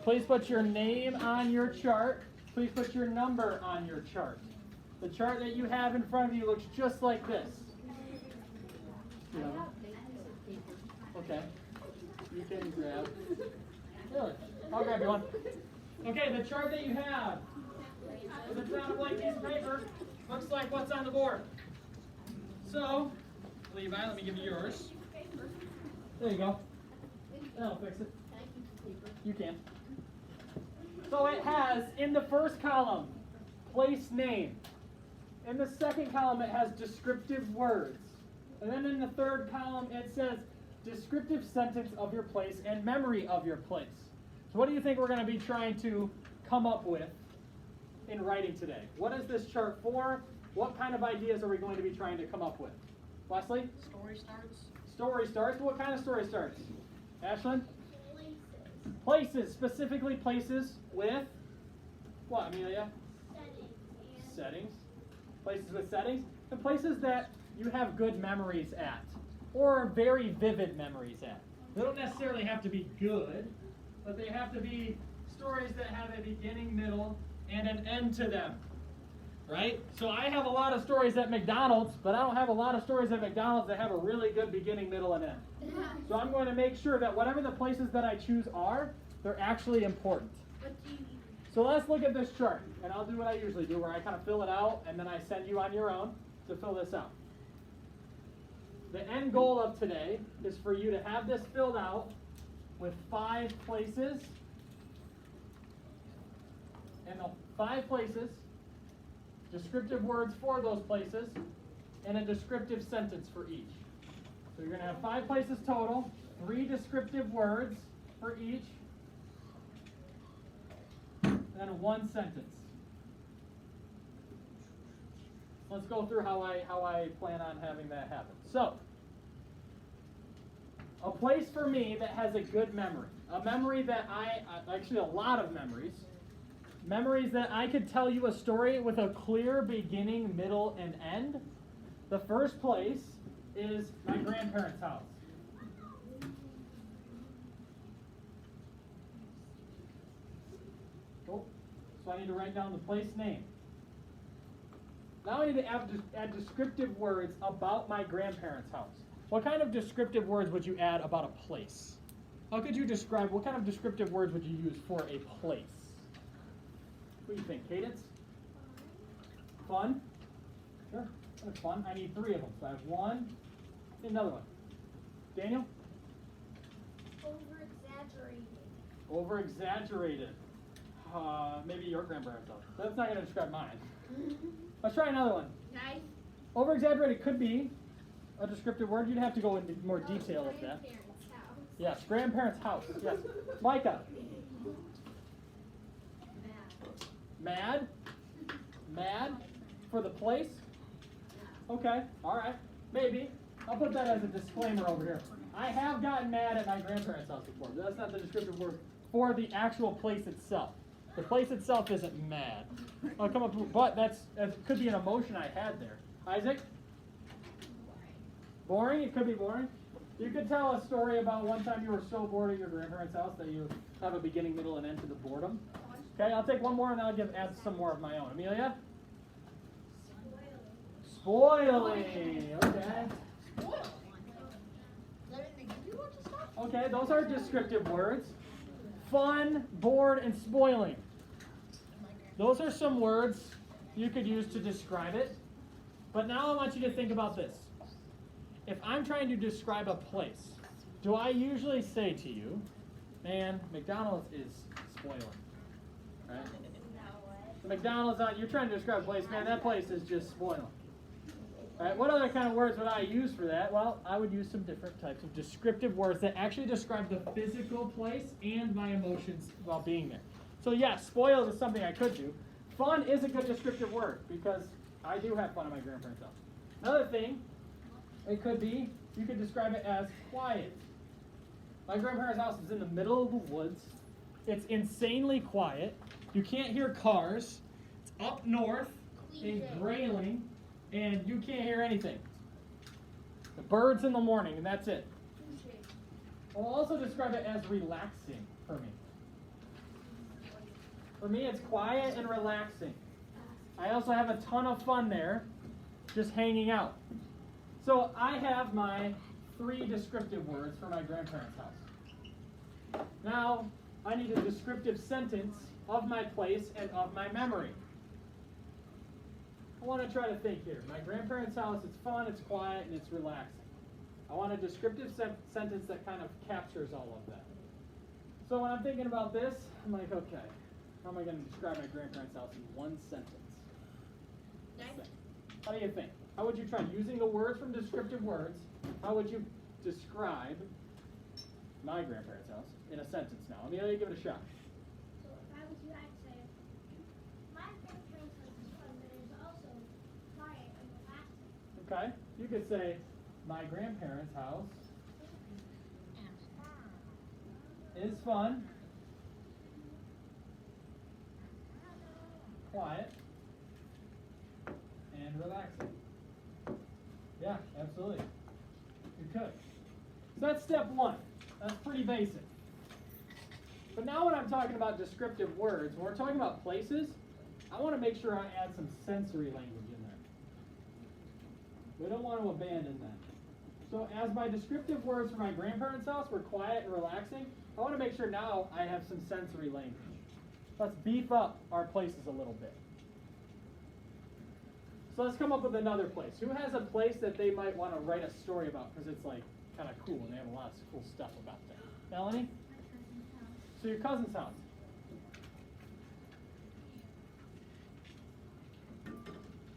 Please put your name on your chart. Please put your number on your chart. The chart that you have in front of you looks just like this. Okay. You can grab. Really? I'll grab you one. Okay, the chart that you have. If it's not a blank piece of paper, looks like what's on the board. So, Levi, let me give you yours. There you go. That'll fix it. You can. So it has, in the first column, place name. In the second column, it has descriptive words. And then in the third column, it says descriptive sentence of your place and memory of your place. So what do you think we're going to be trying to come up with in writing today? What is this chart for? What kind of ideas are we going to be trying to come up with? Wesley? Story starts. Story starts. What kind of story starts? Ashlyn? Places. Specifically places with what, Amelia? Settings. Places with settings. And places that you have good memories at. Or very vivid memories at. They don't necessarily have to be good, but they have to be stories that have a beginning, middle, and an end to them. Right? So I have a lot of stories at McDonald's, but I don't have a lot of stories at McDonald's that have a really good beginning, middle, and end. So I'm going to make sure that whatever the places that I choose are, they're actually important. So let's look at this chart, and I'll do what I usually do, where I kind of fill it out, and then I send you on your own to fill this out. The end goal of today is for you to have this filled out with 5 places, and the 5 places, descriptive words for those places, and a descriptive sentence for each. So you're going to have 5 places total, 3 descriptive words for each, and then 1 sentence. Let's go through how I plan on having that happen. So, a place for me that has a good memory. A memory that actually a lot of memories. Memories that I could tell you a story with a clear beginning, middle, and end. The first place is my grandparents' house. Cool. So I need to write down the place name. Now I need to add descriptive words about my grandparents' house. What kind of descriptive words would you add about a place? How could you describe, what kind of descriptive words would you use for a place? What do you think, Cadence? Fun? Sure, that's fun. I need 3 of them. So I have 1, another one. Daniel? Over-exaggerated. Over-exaggerated. Maybe your grandparents' house. That's not going to describe mine. Let's try another one. Nice. Over-exaggerated could be a descriptive word. You'd have to go into more detail with that. House. Yes, grandparents' house. Yes. Micah? Mad? Mad? For the place? Okay, alright. Maybe. I'll put that as a disclaimer over here. I have gotten mad at my grandparents' house before, but that's not the descriptive word for the actual place itself. The place itself isn't mad. I'll come up with, but that could be an emotion I had there. Isaac? Boring? It could be boring. You could tell a story about one time you were so bored at your grandparents' house that you have a beginning, middle, and end to the boredom. Okay, I'll take one more and I'll add some more of my own. Amelia? Spoiling. Okay. Okay, those are descriptive words. Fun, bored, and spoiling. Those are some words you could use to describe it. But now I want you to think about this. If I'm trying to describe a place, do I usually say to you, man, McDonald's is spoiling? Right? The McDonald's, you're trying to describe a place, man, that place is just spoiling. Right? What other kind of words would I use for that? Well, I would use some different types of descriptive words that actually describe the physical place and my emotions while being there. So yes, spoiled is something I could do. Fun is a good descriptive word because I do have fun at my grandparents' house. Another thing, it could be, you could describe it as quiet. My grandparents' house is in the middle of the woods. It's insanely quiet. You can't hear cars. It's up north in Grayling, and you can't hear anything. The birds in the morning, and that's it. I'll also describe it as relaxing for me. For me, it's quiet and relaxing. I also have a ton of fun there, just hanging out. So I have my 3 descriptive words for my grandparents' house. Now, I need a descriptive sentence of my place and of my memory. I want to try to think here. My grandparents' house, it's fun, it's quiet, and it's relaxing. I want a descriptive sentence that kind of captures all of that. So when I'm thinking about this, I'm like, okay, how am I going to describe my grandparents' house in one sentence? How do you think? How would you try using the words from descriptive words? How would you describe my grandparents' house in a sentence now? Let me give it a shot. So if I was you, I'd say, my grandparents' house is fun, but it's also quiet and relaxing. Okay? You could say, my grandparents' house is fun, quiet, and relaxing. Yeah, absolutely. You could. So that's step 1. That's pretty basic. But now when I'm talking about descriptive words, when we're talking about places, I want to make sure I add some sensory language in there. We don't want to abandon that. So as my descriptive words for my grandparents' house were quiet and relaxing, I want to make sure now I have some sensory language. Let's beef up our places a little bit. So let's come up with another place. Who has a place that they might want to write a story about because it's like kind of cool and they have a lot of cool stuff about there? Melanie? So your cousin's house.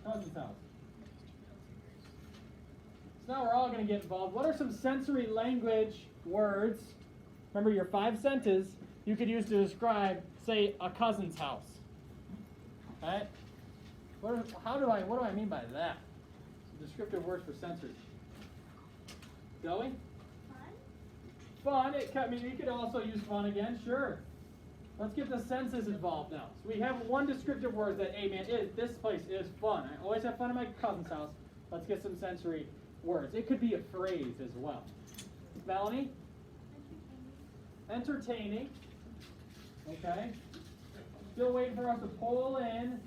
Cousin's house. So now we're all going to get involved. What are some sensory language words? Remember your 5 senses you could use to describe, say, a cousin's house. All right? What do I mean by that? Descriptive words for sensory. Joey? Fun. You could also use fun again, sure. Let's get the senses involved now. So we have one descriptive word that, hey man, this place is fun. I always have fun at my cousin's house. Let's get some sensory words. It could be a phrase as well. Melanie? Entertaining. Okay. Still waiting for us to pull in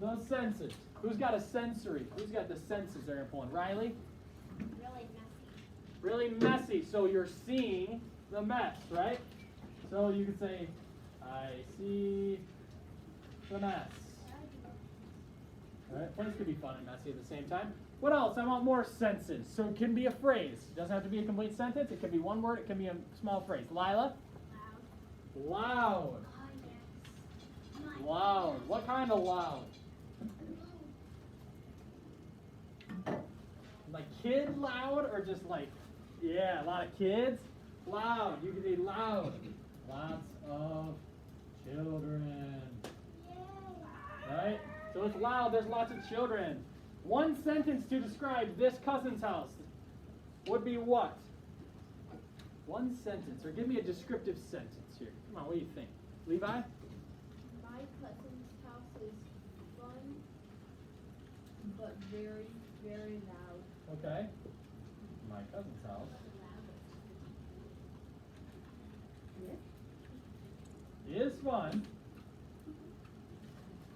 those senses. Who's got a sensory? Who's got the senses they're pulling? Riley? Really messy. Really messy. So you're seeing the mess, right? So you could say, I see the mess. All right, place could be fun and messy at the same time. What else? I want more senses. So it can be a phrase. It doesn't have to be a complete sentence. It can be one word. It can be a small phrase. Lila? Loud. Loud. What kind of loud? Like kid loud or just like, yeah, a lot of kids? Loud. You can be loud. Lots of children. Right? So it's loud. There's lots of children. One sentence to describe this cousin's house would be what? One sentence. Or give me a descriptive sentence here. Come on, what do you think? Levi? My cousin's house is fun, but very, very loud. Okay. My cousin's house is fun,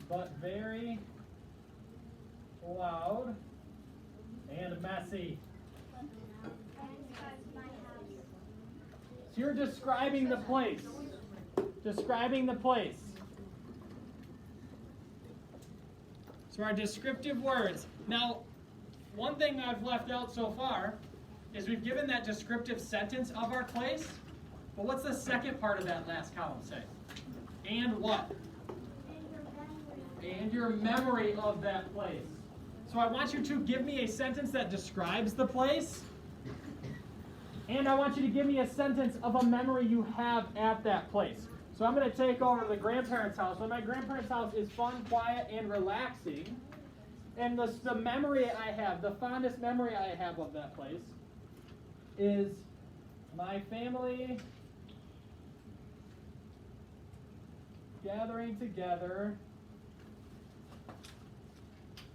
but very loud and messy. So you're describing the place. Describing the place. So our descriptive words. Now, one thing I've left out so far is we've given that descriptive sentence of our place, but what's the second part of that last column say? And what? And your memory of that place. So I want you to give me a sentence that describes the place, and I want you to give me a sentence of a memory you have at that place. So I'm going to take over the grandparents' house. So my grandparents' house is fun, quiet, and relaxing. And the memory I have, the fondest memory I have of that place is my family gathering together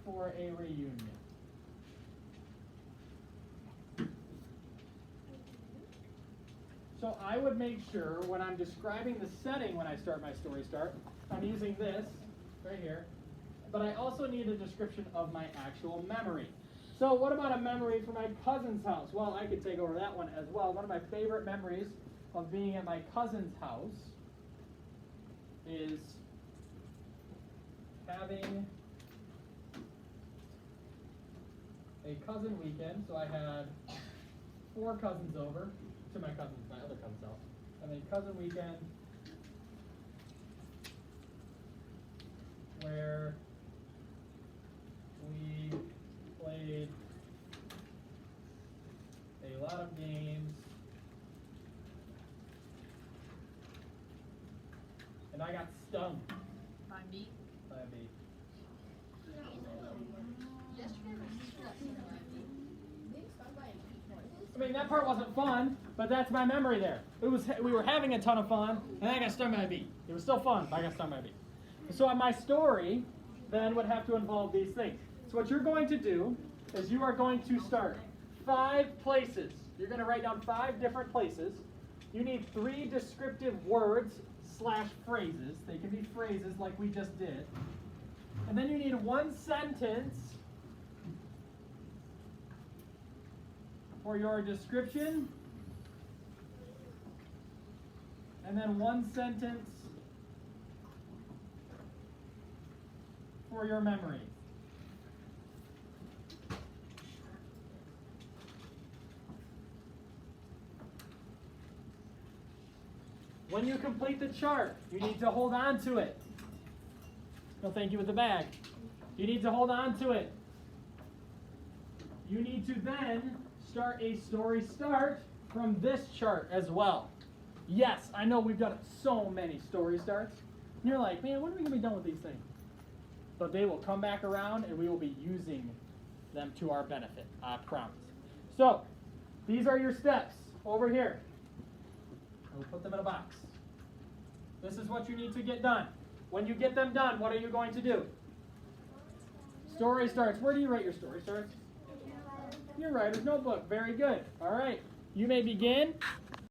for a reunion. So I would make sure when I'm describing the setting when I start my story start, I'm using this right here. But I also need a description of my actual memory. So what about a memory for my cousin's house? Well, I could take over that one as well. One of my favorite memories of being at my cousin's house is having a cousin weekend. So I had 4 cousins over to my other cousin's house. And a cousin weekend where we played a lot of games, and I got stung By me. by a bee. Yesterday my sister got stung by a bee. Being stung by a bee. I mean, that part wasn't fun, but that's my memory there. We were having a ton of fun, and I got stung by a bee. It was still fun, but I got stung by a bee. So my story then would have to involve these things. So what you're going to do is you are going to start 5 places. You're going to write down 5 different places. You need 3 descriptive words / phrases. They can be phrases like we just did. And then you need 1 sentence for your description. And then 1 sentence for your memory. When you complete the chart, you need to hold on to it. No, thank you with the bag. You need to hold on to it. You need to then start a story start from this chart as well. Yes, I know we've done so many story starts. And you're like, man, when are we going to be done with these things? But they will come back around and we will be using them to our benefit, I promise. So, these are your steps over here. We'll put them in a box. This is what you need to get done. When you get them done, what are you going to do? Story starts. Where do you write your story starts? Your writer's notebook. Very good. All right. You may begin.